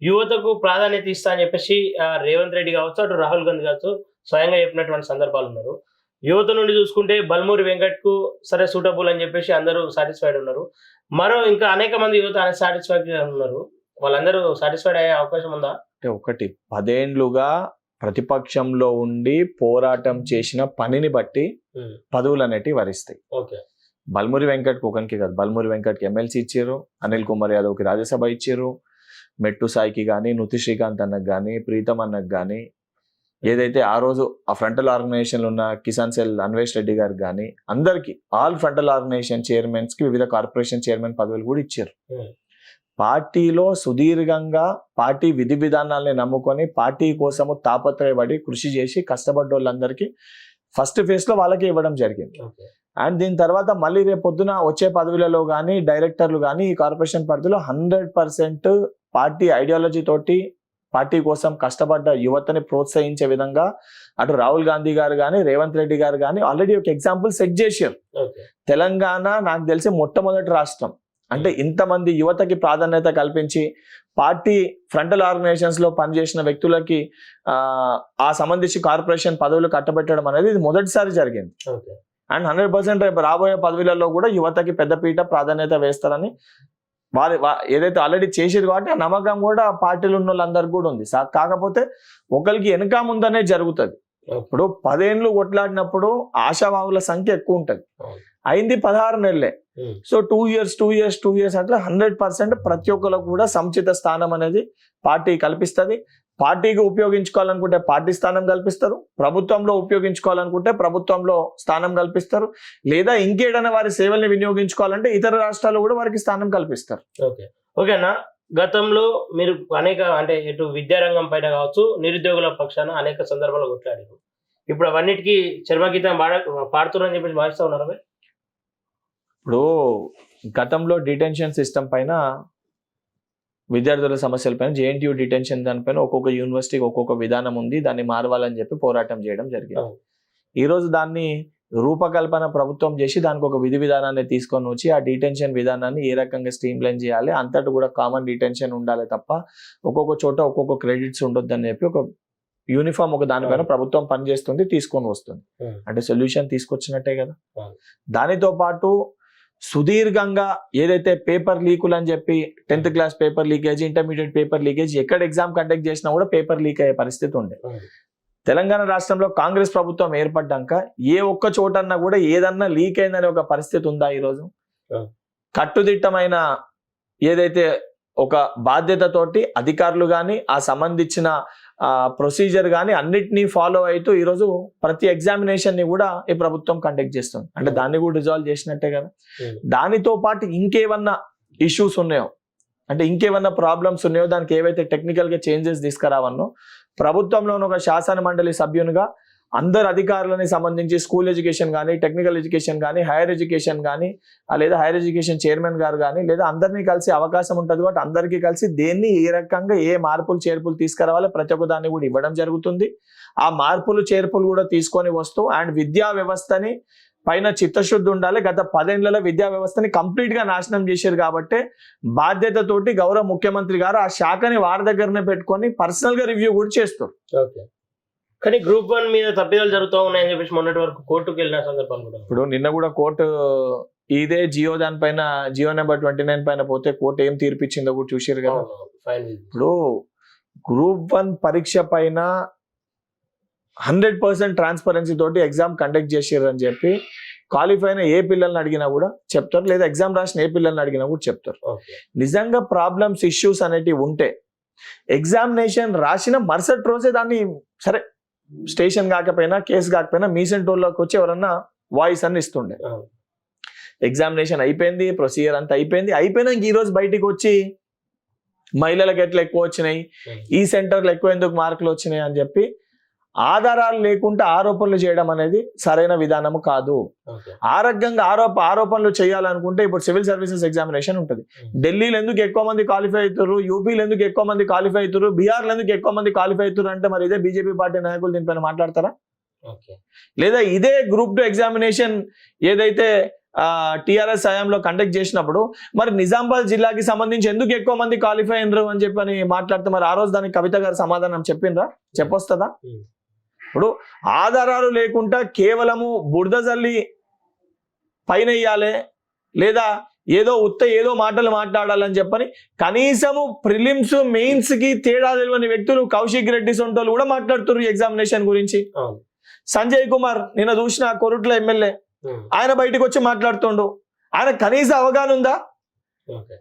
యువతకు ప్రాధాన్యత ఇస్తా అని చెప్పేసి రేవంత్ రెడ్డి కావచ్చు, అటు రాహుల్ గాంధీ కావచ్చు స్వయంగా చెప్పినటువంటి సందర్భాలు ఉన్నారు. యువత నుండి చూసుకుంటే బల్మూరి వెంకట్‌కు సరే సూటబుల్ అని చెప్పేసి అందరూ సాటిస్ఫైడ్ ఉన్నారు. ఇంకా అనేక మంది యువత అన్‌సాటిస్ఫాక్టరీగా ఉన్నారు. వాళ్ళందరూ సాటిస్ఫైడ్ అయ్యే అవకాశం ఉందా? అంటే ఒకటి 10 ఏండ్లుగా ప్రతిపక్షంలో ఉండి పోరాటం చేసిన పనిని బట్టి పదవులు అనేటివి వరిస్తాయి. ఓకే. బల్మూరి వెంకట్‌కి ఒకనికి కాదు, బల్మూరి వెంకట్‌కి ఎమ్మెల్సీ ఇచ్చారు, అనిల్ కుమార్ యాదవ్‌కి రాజ్యసభ ఇచ్చారు, మెట్టు సాయికి కానీ, నుతి శ్రీకాంత్ అన్నకు కానీ, ప్రీతం అన్నకు కానీ, ఏదైతే ఆ రోజు ఆ ఫ్రంటల్ ఆర్గనైజేషన్లో ఉన్న కిసాన్ సెల్ అన్వేష్ రెడ్డి గారికి కానీ అందరికీ ఆల్ ఫ్రంటల్ ఆర్గనైజేషన్ చైర్మన్స్కి వివిధ కార్పొరేషన్ చైర్మన్ పదవులు కూడా ఇచ్చారు. పార్టీలో సుదీర్ఘంగా పార్టీ విధి విధానాలని నమ్ముకొని పార్టీ కోసము తాపత్రయపడి కృషి చేసి కష్టపడ్డ వాళ్ళందరికీ ఫస్ట్ ఫేజ్లో వాళ్ళకి ఇవ్వడం జరిగింది. అండ్ దీని తర్వాత మళ్ళీ రేపు పొద్దున వచ్చే పదవులలో కానీ డైరెక్టర్లు కానీ ఈ కార్పొరేషన్ పరిధిలో 100% పార్టీ ఐడియాలజీ తోటి పార్టీ కోసం కష్టపడ్డ యువతని ప్రోత్సహించే విధంగా అటు రాహుల్ గాంధీ గారు కానీ రేవంత్ రెడ్డి గారు కానీ ఆల్రెడీ ఒక ఎగ్జాంపుల్ సెట్ చేశారు. తెలంగాణ నాకు తెలిసి మొట్టమొదటి రాష్ట్రం అంటే ఇంతమంది యువతకి ప్రాధాన్యత కల్పించి పార్టీ ఫ్రంటల్ ఆర్గనైజేషన్స్ లో పనిచేసిన వ్యక్తులకి ఆ సంబంధించి కార్పొరేషన్ పదవులు కట్టబెట్టడం అనేది ఇది మొదటిసారి జరిగింది. అండ్ 100% రేపు రాబోయే పదవులలో కూడా యువతకి పెద్దపీట ప్రాధాన్యత వేస్తారని వారి ఏదైతే ఆల్రెడీ చేసేది కాబట్టి ఆ నమ్మకం కూడా పార్టీలు ఉన్న వాళ్ళందరికీ కూడా ఉంది. కాకపోతే ఒకరికి వెనక ముందనే జరుగుతుంది. ఇప్పుడు 10 ఏళ్ళు కొట్లాడినప్పుడు ఆశావాహుల సంఖ్య ఎక్కువ ఉంటుంది. అయింది 16 నెలలే. సో 2 years అట్లా 100% ప్రతి ఒక్కరికి కూడా సముచిత స్థానం అనేది పార్టీ కల్పిస్తుంది. పార్టీకి ఉపయోగించుకోవాలనుకుంటే పార్టీ స్థానం కల్పిస్తారు, ప్రభుత్వంలో ఉపయోగించుకోవాలనుకుంటే ప్రభుత్వంలో స్థానం కల్పిస్తారు, లేదా ఇంకేదైనా వారి సేవల్ని వినియోగించుకోవాలంటే ఇతర రాష్ట్రాల్లో కూడా వారికి స్థానం కల్పిస్తారు. ఓకేనా. గతంలో మీరు అనేక అంటే ఇటు విద్యారంగం పైన కావచ్చు, నిరుద్యోగుల పక్షాన అనేక సందర్భాలు కొట్లాడారు. ఇప్పుడు అవన్నిటికీ చర్మగీతం పాడుతున్నారని చెప్పేసి భావిస్తూ ఉన్నారు. ఇప్పుడు గతంలో డిటెన్షన్ సిస్టమ్ పైన విద్యార్థుల సమస్యలపైన జేఎన్టీయూ డిటెన్షన్ దానిపైన ఒక్కొక్క యూనివర్సిటీకి ఒక్కొక్క విధానం ఉంది, దాన్ని మారవాలని చెప్పి పోరాటం చేయడం జరిగింది. ఈరోజు దాన్ని రూపకల్పన ప్రభుత్వం చేసి దానికి ఒక విధి విధానాన్ని తీసుకొని వచ్చి ఆ డిటెన్షన్ విధానాన్ని ఏ రకంగా స్ట్రీమ్ లైన్ చేయాలి, అంతటా కూడా కామన్ డిటెన్షన్ ఉండాలి తప్ప ఒక్కొక్క చోట ఒక్కొక్క క్రెడిట్స్ ఉండొద్దని చెప్పి ఒక యూనిఫామ్ ఒక దానిపైన ప్రభుత్వం పనిచేస్తుంది, తీసుకొని వస్తుంది. అంటే సొల్యూషన్ తీసుకొచ్చినట్టే కదా. దానితో పాటు సుదీర్ఘంగా ఏదైతే పేపర్ లీకులు అని చెప్పి 10th class paper leakage, intermediate paper leakage, ఎక్కడ ఎగ్జామ్ కండక్ట్ చేసినా కూడా పేపర్ లీక్ అయ్యే పరిస్థితి ఉండే. తెలంగాణ రాష్ట్రంలో కాంగ్రెస్ ప్రభుత్వం ఏర్పడ్డాక ఏ ఒక్క చోటన్నా కూడా ఏదన్నా లీక్ అయిందనే ఒక పరిస్థితి ఉందా? ఈరోజు కట్టుదిట్టమైన ఏదైతే ఒక బాధ్యతతోటి అధికారులు కానీ ఆ సంబంధించిన ప్రొసీజర్ కానీ అన్నిటినీ ఫాలో అవుతూ ఈరోజు ప్రతి ఎగ్జామినేషన్ ని కూడా ఈ ప్రభుత్వం కండక్ట్ చేస్తుంది. అంటే దాన్ని కూడా రిజాల్వ్ చేసినట్టే కదా. దానితో పాటు ఇంకేమన్నా ఇష్యూస్ ఉన్నాయో, అంటే ఇంకేమన్నా ప్రాబ్లమ్స్ ఉన్నాయో, దానికి ఏవైతే టెక్నికల్ గా చేంజెస్ తీసుకురావన్నో ప్రభుత్వంలోని ఒక శాసన మండలి సభ్యునిగా అందరు అధికారులని సంబంధించి స్కూల్ ఎడ్యుకేషన్ కానీ, టెక్నికల్ ఎడ్యుకేషన్ కానీ, హైయర్ ఎడ్యుకేషన్ కానీ, లేదా హైయర్ ఎడ్యుకేషన్ చైర్మన్ గారు కానీ, లేదా అందరినీ కలిసి అవకాశం ఉంటుంది కాబట్టి అందరికీ కలిసి దేన్ని ఏ రకంగా ఏ మార్పులు చేర్పులు తీసుకురావాలి ప్రతి ఒక్క దాన్ని కూడా ఇవ్వడం జరుగుతుంది. ఆ మార్పులు చేర్పులు కూడా తీసుకొని వస్తూ అండ్ విద్యా వ్యవస్థని పైన చిత్తశుద్ధి ఉండాలి. గత 10 ఏళ్లలో విద్యా వ్యవస్థని కంప్లీట్ గా నాశనం చేశారు కాబట్టి బాధ్యతతోటి గౌరవ ముఖ్యమంత్రి గారు ఆ శాఖని వారి దగ్గరనే పెట్టుకొని పర్సనల్ గా రివ్యూ కూడా చేస్తారు. కానీ గ్రూప్ 1 మీద తప్పిదాలు జరుగుతూ ఉన్నాయని చెప్పేసి మొన్నటి వరకు కోర్టుకు వెళ్ళిన సందర్భాలు కూడా. ఇప్పుడు నిన్న కూడా కోర్టు ఇదే జియో దానిపైన జియో నెంబర్ 29 పైన పోతే కోర్టు ఏం తీర్పిచ్చిందో కూడా చూసారు కదా. ఇప్పుడు గ్రూప్ 1 పరీక్ష పైన 100% ట్రాన్స్పరెన్సీ తోటి ఎగ్జామ్ కండక్ట్ చేసారు అని చెప్పి క్వాలిఫై అయిన ఏ పిల్లల్ని అడిగినా కూడా చెప్తారు, లేదా ఎగ్జామ్ రాసిన ఏ పిల్లల్ని అడిగినా కూడా చెప్తారు. నిజంగా ప్రాబ్లమ్స్ ఇష్యూస్ అనేటివి ఉంటే ఎగ్జామినేషన్ రాసిన మరుసటి రోజే దాన్ని సరే స్టేషన్ కాకపోయినా కేసు కాకపోయినా మీ సెంటర్లోకి వచ్చి ఎవరన్నా వాయిస్ అని ఇస్తుండే. ఎగ్జామినేషన్ అయిపోయింది, ప్రొసీజర్ అంతా అయిపోయినాక ఈ రోజు బయటికి వచ్చి మహిళలకు ఎట్లా ఎక్కువ వచ్చినాయి, ఈ సెంటర్లో ఎక్కువ ఎందుకు మార్కులు వచ్చినాయి అని చెప్పి ఆధారాలు లేకుండా ఆరోపణలు చేయడం అనేది సరైన విధానము కాదు. ఆ రకంగా ఆరోపణలు చేయాలనుకుంటే ఇప్పుడు సివిల్ సర్వీసెస్ ఎగ్జామినేషన్ ఉంటుంది. ఢిల్లీలో ఎందుకు ఎక్కువ మంది క్వాలిఫై అవుతారు, యూపీలో ఎందుకు ఎక్కువ మంది క్వాలిఫై అవుతారు, బీహార్లో ఎందుకు ఎక్కువ మంది క్వాలిఫై అవుతారు అంటే మరి ఇదే బీజేపీ పార్టీ నాయకులు దీనిపైన మాట్లాడతారా? లేదా ఇదే గ్రూప్ 2 ఎగ్జామినేషన్ ఏదైతే టిఆర్ఎస్ హయాంలో కండక్ట్ చేసినప్పుడు మరి నిజామాబాద్ జిల్లాకి సంబంధించి ఎందుకు ఎక్కువ మంది క్వాలిఫై అయినరు అని చెప్పని మాట్లాడితే మరి ఆ రోజు దానికి కవిత గారు సమాధానం చెప్పిండ్రా? చెప్పొస్తుందా? ఇప్పుడు ఆధారాలు లేకుండా కేవలము బురద జల్లి పైన ఇయ్యాలి లేదా ఏదో మాటలు మాట్లాడాలని చెప్పని కనీసము ప్రిలిమ్స్ మెయిన్స్ కి తేడా తెలియని వ్యక్తులు కౌశిక్ రెడ్డి సొంటోళ్ళు కూడా మాట్లాడుతున్నారు ఎగ్జామినేషన్ గురించి. సంజయ్ కుమార్ నిన్న చూసిన కొరుట్ల ఎమ్మెల్యే ఆయన బయటకు వచ్చి మాట్లాడుతుండు. ఆయన కనీస అవగాహన ఉందా?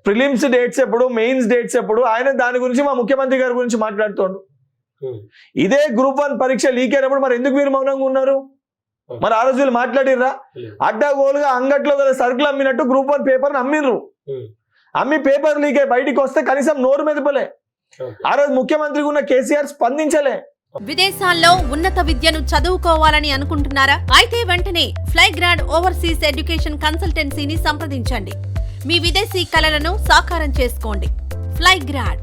ప్రిలిమ్స్ డేట్స్ ఎప్పుడు, మెయిన్స్ డేట్స్ ఎప్పుడు, ఆయన దాని గురించి మా ముఖ్యమంత్రి గారి గురించి మాట్లాడుతుండు. ఇదే గ్రూప్ 1 పరీక్ష లీక్ అయినప్పుడు మరి ఎందుకు మీరు మౌనంగా ఉన్నారు? మరి ఆ రోజు వీళ్ళు మాట్లాడిర్రా? అడ్డగోలుగా అంగట్లో కదా సరుకులు అమ్మినట్టు గ్రూప్ 1 పేపర్ అమ్మిర్రు. అమ్మి పేపర్ లీక్ అయి బయటికి వస్తే కనీసం నోరు మెదపలే. ఆ రోజు ముఖ్యమంత్రి ఉన్న కేసీఆర్ స్పందించలే. విదేశాల్లో ఉన్నత విద్యను చదువుకోవాలని అనుకుంటున్నారా? అయితే వెంటనే ఫ్లైగ్రాడ్ ఓవర్సీస్ ఎడ్యుకేషన్ కన్సల్టెన్సీని సంప్రదించండి. మీ విదేశీ కలలను సాకారం చేసుకోండి. ఫ్లైగ్రాడ్